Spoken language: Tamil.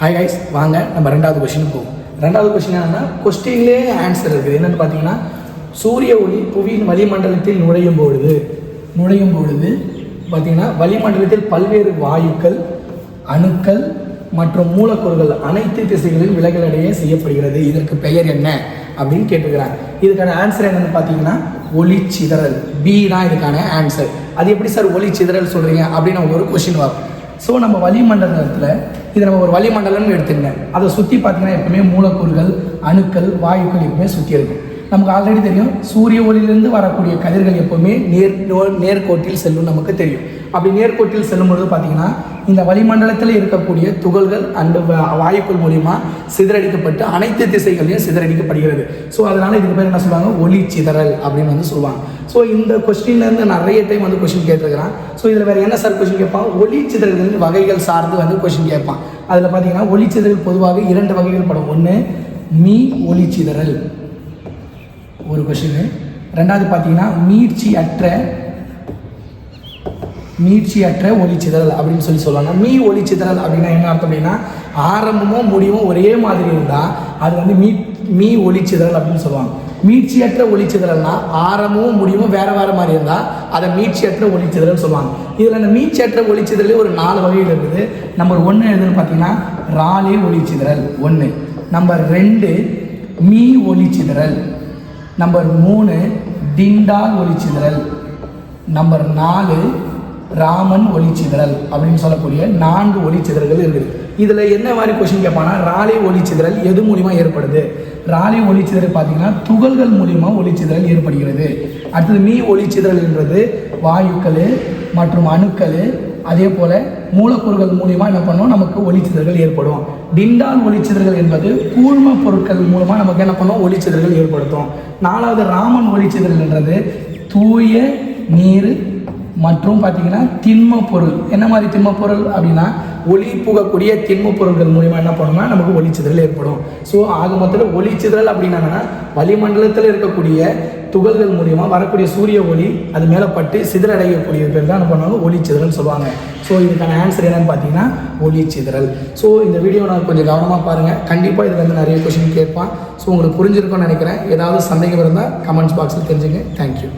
ஹாய் கைஸ், வாங்க நம்ம ரெண்டாவது கொஸ்டின் போவோம். ரெண்டாவது கொஸ்டின் என்னன்னா, கொஸ்டின்லேயே ஆன்சர் இருக்குது. என்னென்னு பார்த்தீங்கன்னா, சூரிய ஒளி புவியின் வளிமண்டலத்தில் நுழையும் பொழுது பார்த்தீங்கன்னா வளிமண்டலத்தில் பல்வேறு வாயுக்கள், அணுக்கள் மற்றும் மூலக்கூறுகள் அனைத்து திசைகளிலும் விலகலடைய செய்யப்படுகிறது. இதற்கு பெயர் என்ன அப்படின்னு கேட்டுக்கிறாங்க. இதுக்கான ஆன்சர் என்னன்னு பார்த்தீங்கன்னா ஒளி சிதறல். பி தான் இதுக்கான ஆன்சர். அது எப்படி சார் ஒளி சிதறல் சொல்கிறீங்க அப்படின்னு ஒரு கொஸ்டின் வரும். ஸோ நம்ம வளிமண்டலத்தில் இதை நம்ம ஒரு வளிமண்டலம்னு எடுத்துங்க. அதை சுற்றி பார்த்தீங்கன்னா எப்பவுமே மூலக்கூறுகள், அணுக்கள், வாயுக்கள் எப்பவுமே சுற்றி இருக்கும். நமக்கு ஆல்ரெடி தெரியும், சூரிய ஒளியிலிருந்து வரக்கூடிய கதிர்கள் எப்பவுமே நேர்கோட்டில் செல்லும் நமக்கு தெரியும். அப்படி நேர்கோட்டில் செல்லும்பொழுது பார்த்தீங்கன்னா இந்த வளிமண்டலத்தில் இருக்கக்கூடிய துகள்கள் அந்த வாயுக்கள் மூலிமா சிதறடிக்கப்பட்டு அனைத்து திசைகளையும் சிதறடிக்கப்படுகிறது. ஸோ அதனால் இதுக்கு பேர் என்ன சொல்லுவாங்க, ஒளி சிதறல் அப்படின்னு வந்து சொல்லுவாங்க. ஸோ இந்த கொஸ்டின்லேருந்து நிறைய டைம் வந்து கொஸ்டின் கேட்டிருக்கிறான். ஸோ இதில் வேறு என்ன சார் கொஸ்டின் கேட்பான், ஒளி சிதறல்களின் வகைகள் சார்ந்து வந்து கொஸ்டின் கேட்பான். அதில் பார்த்தீங்கன்னா ஒளி சிதறல் பொதுவாக 2 வகைகள் படும். ஒன்று மீ ஒளி சிதறல் ஒரு கொஸ்டின். ரெண்டாவது பார்த்தீங்கன்னா மீட்சியற்ற ஒளிச்சிதறல் அப்படின்னு சொல்லுவாங்க. ஒளிச்சிதறல் அப்படின்னா என்ன அர்த்தம் அப்படின்னா, ஆரம்பமும் முடிவும் ஒரே மாதிரி இருந்தால் அது வந்து மீ ஒளிச்சிதறல் அப்படின்னு சொல்லுவாங்க. மீட்சியற்ற ஒளிச்சிதறல்னா ஆரம்பமும் முடிவும் வேறு மாதிரி இருந்தால் அதை மீட்சியற்ற ஒளிச்சிதறல் சொல்லுவாங்க. இதில் அந்த மீட்சியற்ற ஒளிச்சிதறலே ஒரு 4 வகையில் இருக்குது. நம்பர் 1 எதுன்னு பார்த்தீங்கன்னா ராலே ஒளிச்சிதறல் 1. நம்பர் 2 மீ ஒளிச்சிதறல். நம்பர் 3 டிண்டால் ஒளிச்சிதறல். நம்பர் 4 ராமன் ஒளிச்சிதறல் அப்படின்னு சொல்லக்கூடிய 4 ஒளிச்சிதறல்கள் இருக்குது. இதில் என்ன மாதிரி கொஸ்டின் கேட்பானா, ராலே ஒளிச்சிதறல் எது மூலிமா ஏற்படுது? ராலே ஒளிச்சிதறல் பார்த்தீங்கன்னா துகள்கள் மூலிமா ஒளிச்சிதறல் ஏற்படுகிறது. அடுத்தது மீ ஒளிச்சிதறல் என்றது வாயுக்கள் மற்றும் அணுக்கள், அதே போல் மூலக்கூறுகள் மூலிமா என்ன பண்ணோம், நமக்கு ஒளிச்சிதறல் ஏற்படும். டிண்டால் ஒளிச்சிதறல் என்பது கூழ்ம பொருட்கள் மூலமாக நமக்கு என்ன பண்ணோம், ஒளிச்சிதறல் ஏற்படுத்தும். 4வது ராமன் ஒளிச்சிதறல் என்றது தூய நீர் மற்றும் பார்த்தீங்கன்னா திண்ம பொருள். என்ன மாதிரி திண்ம பொருள் அப்படின்னா, ஒளி புகக்கூடிய திண்ம பொருட்கள் மூலிமா என்ன பண்ணணும்னா நமக்கு ஒளிச்சிதறல் ஏற்படும். ஸோ ஆக மொத்தத்தில் ஒளிச்சிதறல் அப்படின்னாங்கன்னா வளிமண்டலத்தில் இருக்கக்கூடிய துகள்கள் மூலிமா வரக்கூடிய சூரிய ஒளி அது மேலே பட்டு சிதறடையக்கூடிய பேர் தான் என்ன பண்ணுவாங்க, ஒளிச்சிதறல் சொல்லுவாங்க. ஸோ இதுக்கான ஆன்சர் என்னன்னு பார்த்தீங்கன்னா ஒளிச்சிதறல். ஸோ இந்த வீடியோ நான் கொஞ்சம் கவனமாக பாருங்கள். கண்டிப்பாக இதில் வந்து நிறைய கொஸ்டின் கேட்பான். ஸோ உங்களுக்கு புரிஞ்சிருக்கும்னு நினைக்கிறேன். ஏதாவது சந்தேகம் இருந்தால் கமெண்ட்ஸ் பாக்ஸில் தெரிஞ்சுங்க. தேங்க்யூ.